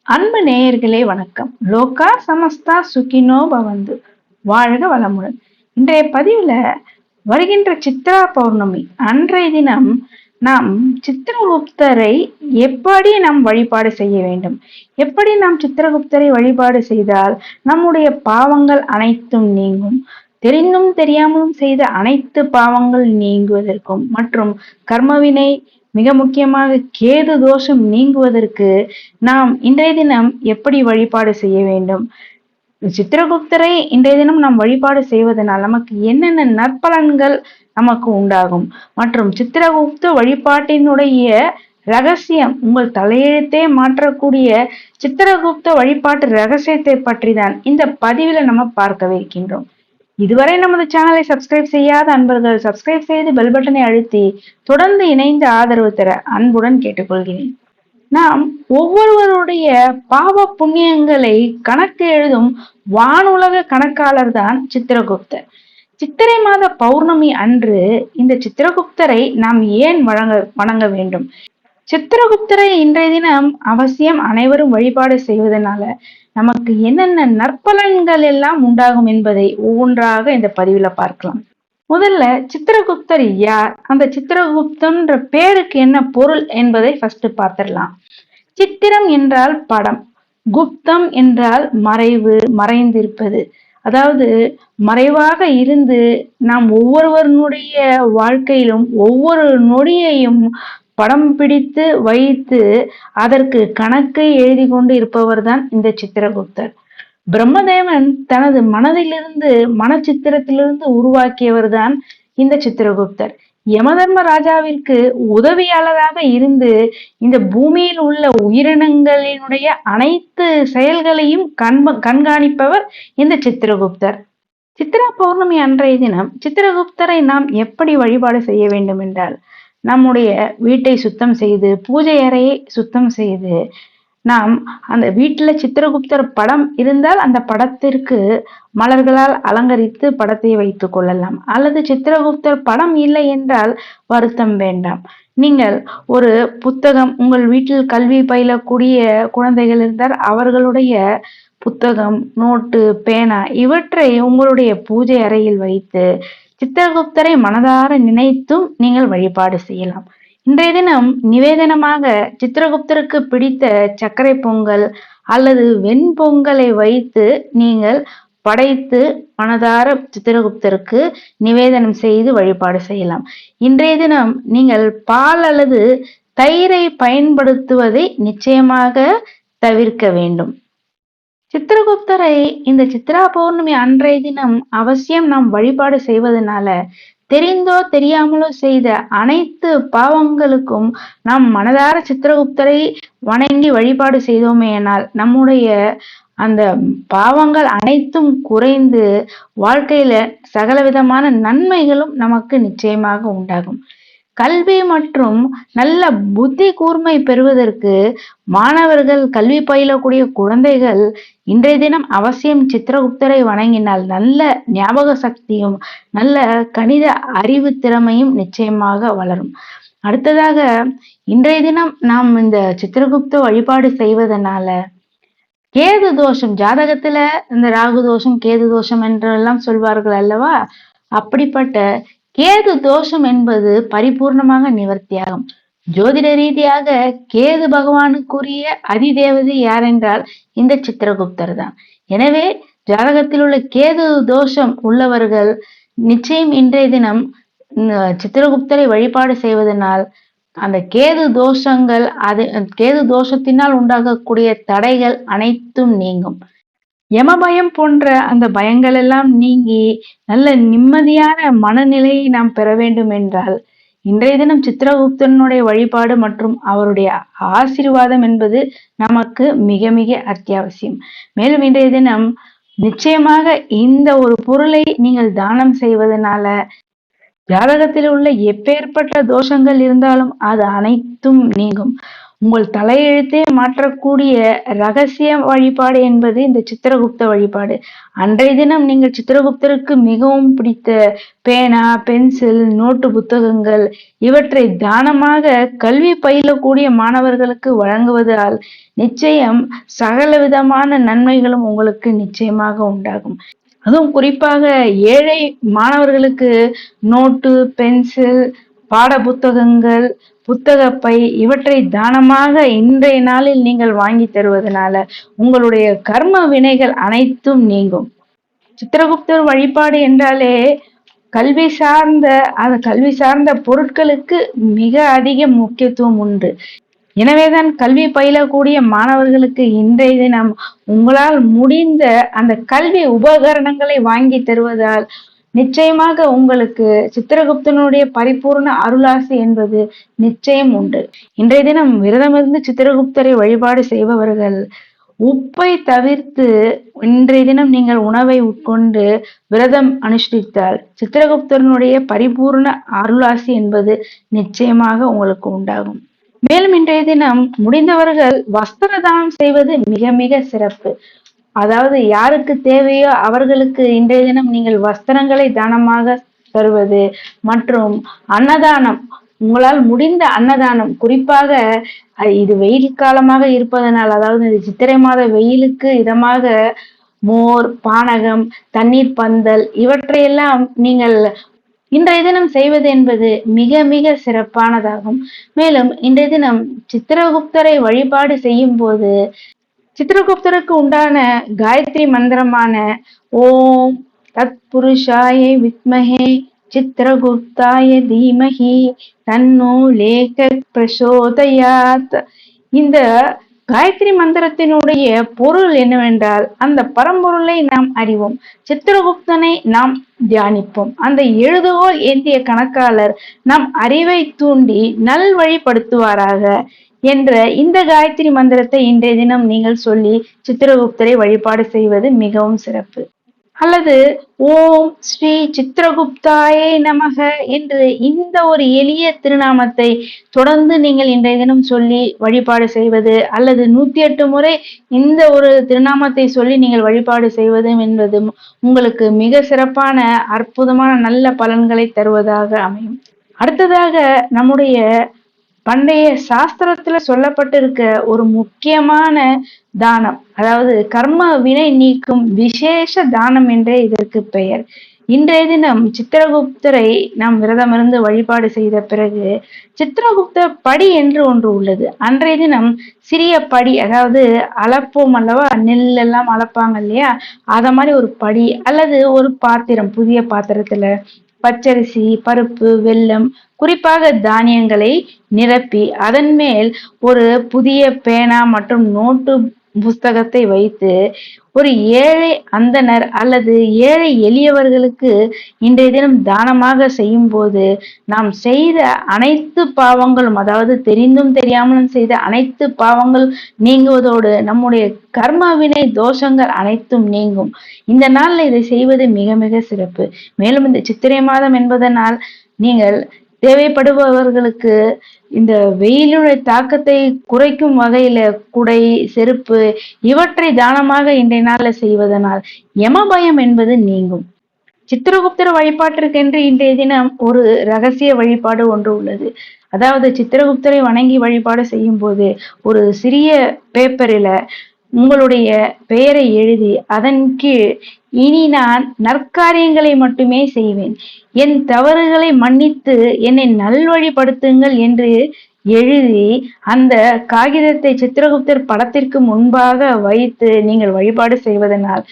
அன்பு நேயர்களே வணக்கம். லோகா சமஸ்தா சுகினோ பவந்து. வாழ்க வளமுடன். இன்றைய பதிவுல வருகின்ற சித்ரா பௌர்ணமி அன்றைய தினம் நாம் சித்திரகுப்தரை எப்படி நாம் வழிபாடு செய்ய வேண்டும், எப்படி நாம் சித்திரகுப்தரை வழிபாடு செய்தால் நம்முடைய பாவங்கள் அனைத்தும் நீங்கும், தெரிந்தும் தெரியாமலும் செய்த அனைத்து பாவங்கள் நீங்குவதற்கும் மற்றும் கர்மவினை மிக முக்கியமாக கேது தோஷம் நீங்குவதற்கு நாம் இன்றைய தினம் எப்படி வழிபாடு செய்ய வேண்டும், சித்திரகுப்தரை இன்றைய தினம் நாம் வழிபாடு செய்வதனால் நமக்கு என்னென்ன நற்பலன்கள் நமக்கு உண்டாகும் மற்றும் சித்திரகுப்த வழிபாட்டினுடைய ரகசியம், உங்கள் தலையெழுத்தே மாற்றக்கூடிய சித்திரகுப்த வழிபாட்டு ரகசியத்தை பற்றி தான் இந்த பதிவில் நம்ம பார்க்கவிருக்கின்றோம். இதுவரை நமது சேனலை சப்ஸ்கிரைப் செய்யாத அன்பர்கள் சப்ஸ்கிரைப் செய்து பெல் பட்டனை அழுத்தி தொடர்ந்து இணைந்து ஆதரவு தர அன்புடன் கேட்டுக்கொள்கிறேன். நாம் ஒவ்வொருவருடைய பாவ புண்ணியங்களை கணக்கு எழுதும் வானுலக கணக்காளர் தான் சித்திரகுப்தர். சித்திரை மாத பௌர்ணமி அன்று இந்த சித்திரகுப்தரை நாம் ஏன் வணங்க வேண்டும், சித்திரகுப்தரை இன்றைய தினம் அவசியம் அனைவரும் வழிபாடு செய்வதனால நமக்கு என்னென்ன நற்பலன்கள் எல்லாம் உண்டாகும் என்பதை ஒவ்வொன்றாக இந்த பதிவுல பார்க்கலாம். முதல்ல சித்திரகுப்தர் யார், அந்த சித்திரகுப்தன்ற பேருக்கு என்ன பொருள் என்பதை ஃபர்ஸ்ட் பார்த்திடலாம். சித்திரம் என்றால் படம், குப்தம் என்றால் மறைவு, மறைந்திருப்பது. அதாவது மறைவாக இருந்து நாம் ஒவ்வொருவருடைய வாழ்க்கையிலும் ஒவ்வொரு நொடியையும் படம் பிடித்து வைத்து அதற்கு கணக்கை எழுதி கொண்டு இருப்பவர் தான் இந்த சித்திரகுப்தர். பிரம்மதேவன் தனது மனதிலிருந்து மனச்சித்திரத்திலிருந்து உருவாக்கியவர் தான் இந்த சித்திரகுப்தர். யமதர்ம ராஜாவிற்கு உதவியாளராக இருந்து இந்த பூமியில் உள்ள உயிரினங்களினுடைய அனைத்து செயல்களையும் கண்காணிப்பவர் இந்த சித்திரகுப்தர். சித்ரா பௌர்ணமி அன்றைய தினம் சித்திரகுப்தரை நாம் எப்படி வழிபாடு செய்ய வேண்டும் என்றால், நம்முடைய வீட்டை சுத்தம் செய்து பூஜை அறையை சுத்தம் செய்து நாம் அந்த வீட்டுல சித்திரகுப்தர் படம் இருந்தால் அந்த படத்திற்கு மலர்களால் அலங்கரித்து படத்தை வைத்துக் கொள்ளலாம். அல்லது சித்திரகுப்தர் படம் இல்லை என்றால் வருத்தம் வேண்டாம். நீங்கள் ஒரு புத்தகம், உங்கள் வீட்டில் கல்வி பயிலக்கூடிய குழந்தைகள் இருந்தால் அவர்களுடைய புத்தகம், நோட்டு, பேனா இவற்றை உங்களுடைய பூஜை அறையில் வைத்து சித்திரகுப்தரை மனதார நினைத்தும் நீங்கள் வழிபாடு செய்யலாம். இன்றைய தினம் நிவேதனமாக சித்திரகுப்தருக்கு பிடித்த சர்க்கரை பொங்கல் அல்லது வெண்பொங்கலை வைத்து நீங்கள் படைத்து மனதார சித்திரகுப்தருக்கு நிவேதனம் செய்து வழிபாடு செய்யலாம். இன்றைய தினம் நீங்கள் பால் அல்லது தயிரை பயன்படுத்துவதை நிச்சயமாக தவிர்க்க வேண்டும். சித்திரகுப்தரை இந்த சித்ரா பௌர்ணமி அன்றைய தினம் அவசியம் நாம் வழிபாடு செய்வதனால தெரிந்தோ தெரியாமலோ செய்த அனைத்து பாவங்களுக்கும் நாம் மனதார சித்திரகுப்தரை வணங்கி வழிபாடு செய்தோமேயானால் நம்முடைய அந்த பாவங்கள் அனைத்தும் குறைந்து வாழ்க்கையில சகலவிதமான நன்மைகளும் நமக்கு நிச்சயமாக உண்டாகும். கல்வி மற்றும் நல்ல புத்தி கூர்மை பெறுவதற்கு மாணவர்கள், கல்வி பயிலக்கூடிய குழந்தைகள் இன்றைய தினம் அவசியம் சித்திரகுப்தரை வணங்கினால் நல்ல ஞாபக சக்தியும் நல்ல கணித அறிவு திறமையும் நிச்சயமாக வளரும். அடுத்ததாக இன்றைய தினம் நாம் இந்த சித்திரகுப்த வழிபாடு செய்வதனால கேது தோஷம், ஜாதகத்துல இந்த ராகு தோஷம், கேது தோஷம் என்றெல்லாம் சொல்வார்கள் அல்லவா, அப்படிப்பட்ட கேது தோஷம் என்பது பரிபூர்ணமாக நிவர்த்தியாகும். ஜோதிட ரீதியாக கேது பகவானுக்குரிய அதிதேவதை யார் என்றால் இந்த சித்திரகுப்தர் தான். எனவே ஜாதகத்தில் உள்ள கேது தோஷம் உள்ளவர்கள் நிச்சயம் இன்றைய தினம் சித்திரகுப்தரை வழிபாடு செய்வதனால் அந்த கேது தோஷங்கள், கேது தோஷத்தினால் உண்டாகக்கூடிய தடைகள் அனைத்தும் நீங்கும். யமபயம் போன்ற அந்த பயங்கள் எல்லாம் நீங்கி நல்ல நிம்மதியான மனநிலையை நாம் பெற வேண்டும் என்றால் இன்றைய தினம் சித்திரகுப்தனுடைய வழிபாடு மற்றும் அவருடைய ஆசீர்வாதம் என்பது நமக்கு மிக மிக அத்தியாவசியம். மேலும் இன்றைய தினம் நிச்சயமாக இந்த ஒரு பொருளை நீங்கள் தானம் செய்வதனால ஜாதகத்தில் உள்ள எப்பேற்பட்ட தோஷங்கள் இருந்தாலும் அது அனைத்தும் நீங்கும். உங்கள் தலையெழுத்தே மாற்றக்கூடிய ரகசிய வழிபாடு என்பது இந்த சித்திரகுப்த வழிபாடு. அன்றைய தினம் நீங்கள் சித்திரகுப்தருக்கு மிகவும் பிடித்த பேனா, பென்சில், நோட்டு புத்தகங்கள் இவற்றை தானமாக கல்வி பயிலக்கூடிய மாணவர்களுக்கு வழங்குவதால் நிச்சயம் சகல விதமான நன்மைகளும் உங்களுக்கு நிச்சயமாக உண்டாகும். அதுவும் குறிப்பாக ஏழை மாணவர்களுக்கு நோட்டு, பென்சில், பாட புத்தகங்கள், புத்தகப்பை இவற்றை தானமாக இன்றைய நாளில் நீங்கள் வாங்கி தருவதனால உங்களுடைய கர்ம வினைகள் அனைத்தும் நீங்கும். சித்திரகுப்தர் வழிபாடு என்றாலே கல்வி சார்ந்த பொருட்களுக்கு மிக அதிக முக்கியத்துவம் உண்டு. எனவேதான் கல்வி பயிலக்கூடிய மாணவர்களுக்கு இன்றைய தினம் உங்களால் முடிந்த அந்த கல்வி உபகரணங்களை வாங்கி தருவதால் நிச்சயமாக உங்களுக்கு சித்திரகுப்தனுடைய பரிபூர்ண அருளாசி என்பது நிச்சயம் உண்டு. இன்றைய தினம் விரதமிருந்து சித்திரகுப்தரை வழிபாடு செய்பவர்கள் உப்பை தவிர்த்து இன்றைய தினம் நீங்கள் உணவை உட்கொண்டு விரதம் அனுஷ்டித்தால் சித்திரகுப்தனுடைய பரிபூர்ண அருளாசி என்பது நிச்சயமாக உங்களுக்கு உண்டாகும். மேலும் இன்றைய தினம் முடிந்தவர்கள் வஸ்திர தானம் செய்வது மிக மிக சிறப்பு. அதாவது யாருக்கு தேவையோ அவர்களுக்கு இன்றைய தினம் நீங்கள் வஸ்திரங்களை தானமாக தருவது மற்றும் அன்னதானம், உங்களால் முடிந்த அன்னதானம், குறிப்பாக இது வெயில் காலமாக இருப்பதனால், அதாவது சித்திரை மாத வெயிலுக்கு இதமாக மோர், பானகம், தண்ணீர் பந்தல் இவற்றையெல்லாம் நீங்கள் இன்றைய தினம் செய்வது என்பது மிக மிக சிறப்பானதாகும். மேலும் இன்றைய தினம் சித்திரகுப்தரை வழிபாடு செய்யும் போது சித்திரகுப்தருக்கு உண்டான காயத்ரி மந்திரமான ஓம் தத் புருஷாய வித்மஹே சித்திரகுப்தாய தீமஹி தன்னோ லேக பிரசோதயாத். இந்த காயத்ரி மந்திரத்தினுடைய பொருள் என்னவென்றால், அந்த பரம்பொருளை நாம் அறிவோம், சித்திரகுப்தனை நாம் தியானிப்போம். அந்த எழுதுகோள் ஏந்திய கணக்காளர் நம் அறிவை தூண்டி நல்வழிப்படுத்துவாராக என்ற இந்த காயத்ரி மந்திரத்தை இன்றைய தினம் நீங்கள் சொல்லி சித்திரகுப்தரை வழிபாடு செய்வது மிகவும் சிறப்பு. அல்லது ஓம் ஸ்ரீ சித்திரகுப்தாயே நமக என்று இந்த ஒரு எளிய திருநாமத்தை தொடர்ந்து நீங்கள் இன்றைய தினம் சொல்லி வழிபாடு செய்வது, அல்லது 108 முறை இந்த ஒரு திருநாமத்தை சொல்லி நீங்கள் வழிபாடு செய்வது என்பது உங்களுக்கு மிக சிறப்பான அற்புதமான நல்ல பலன்களை தருவதாக அமையும். அடுத்ததாக நம்முடைய பண்டைய சாஸ்திரத்துல சொல்லப்பட்டிருக்க ஒரு முக்கியமான தானம், அதாவது கர்ம வினை நீக்கும் விசேஷ தானம் என்றே இதற்கு பெயர். இன்றைய தினம் சித்திரகுப்தரை நாம் விரதமிருந்து வழிபாடு செய்த பிறகு சித்திரகுப்த படி என்று ஒன்று உள்ளது. அன்றைய தினம் சிறிய படி, அதாவது அளப்போம் அல்லவா, நெல் எல்லாம் அளப்பாங்க இல்லையா, அத மாதிரி ஒரு படி அல்லது ஒரு பாத்திரம், புதிய பாத்திரத்துல பச்சரிசி, பருப்பு, வெல்லம், குறிப்பாக தானியங்களை நிரப்பி அதன் மேல் ஒரு புதிய பேனா மற்றும் நோட்டு புஸ்தகத்தை வைத்து ஒரு ஏழை அந்தனர் அல்லது ஏழை எளியவர்களுக்கு இன்றைய தினம் தானமாக செய்யும் போது நாம் செய்த அனைத்து பாவங்களும், அதாவது தெரிந்தும் தெரியாமலும் செய்த அனைத்து பாவங்கள் நீங்குவதோடு நம்முடைய கர்ம வினை தோஷங்கள் அனைத்தும் நீங்கும். இந்த நாள்ல இதை செய்வது மிக மிக சிறப்பு. மேலும் இந்த சித்திரை மாதம் என்பதனால் நீங்கள் தேவைப்படுபவர்களுக்கு இந்த வெயிலுடைய தாக்கத்தை குறைக்கும் வகையில குடை, செருப்பு இவற்றை தானமாக இன்றைய நாள்ல செய்வதனால் யம பயம் என்பது நீங்கும். சித்திரகுப்தர் வழிபாட்டிற்கென்று இன்றைய தினம் ஒரு ரகசிய வழிபாடு ஒன்று உள்ளது. அதாவது சித்திரகுப்தரை வணங்கி வழிபாடு செய்யும் போது ஒரு சிறிய பேப்பரில உங்களுடைய பெயரை எழுதி அதன் கீழ் இனி நான் நற்காரியங்களை மட்டுமே செய்வேன், என் தவறுகளை மன்னித்து என்னை நல்வழிப்படுத்துங்கள் என்று எழுதி அந்த காகிதத்தை சித்திரகுப்தர் படத்திற்கு முன்பாக வைத்து நீங்கள் வழிபாடு செய்வதனால்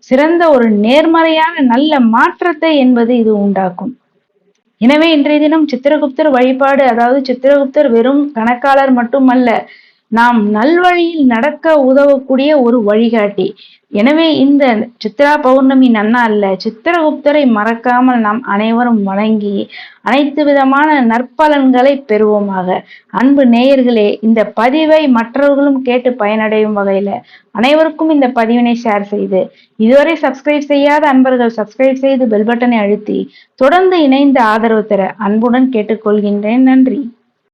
சிறந்த ஒரு நேர்மறையான நல்ல மாற்றத்தை என்பது இது உண்டாக்கும். எனவே இன்றைய தினம் சித்திரகுப்தர் வழிபாடு, அதாவது சித்திரகுப்தர் வெறும் கணக்காளர் மட்டுமல்ல, நாம் நல்வழியில் நடக்க உதவக்கூடிய ஒரு வழிகாட்டி. எனவே இந்த சித்ரா பௌர்ணமி நன்னாள்ல சித்திரகுப்தரை மறக்காமல் நாம் அனைவரும் வணங்கி அனைத்து விதமான நற்பலன்களை பெறுவோமாக. அன்பு நேயர்களே, இந்த பதிவை மற்றவர்களும் கேட்டு பயனடையும் வகையில அனைவருக்கும் இந்த பதிவினை ஷேர் செய்து, இதுவரை சப்ஸ்கிரைப் செய்யாத அன்பர்கள் சப்ஸ்கிரைப் செய்து பெல் பட்டனை அழுத்தி தொடர்ந்து இணைந்து ஆதரவு தர அன்புடன் கேட்டுக்கொள்கின்றேன். நன்றி.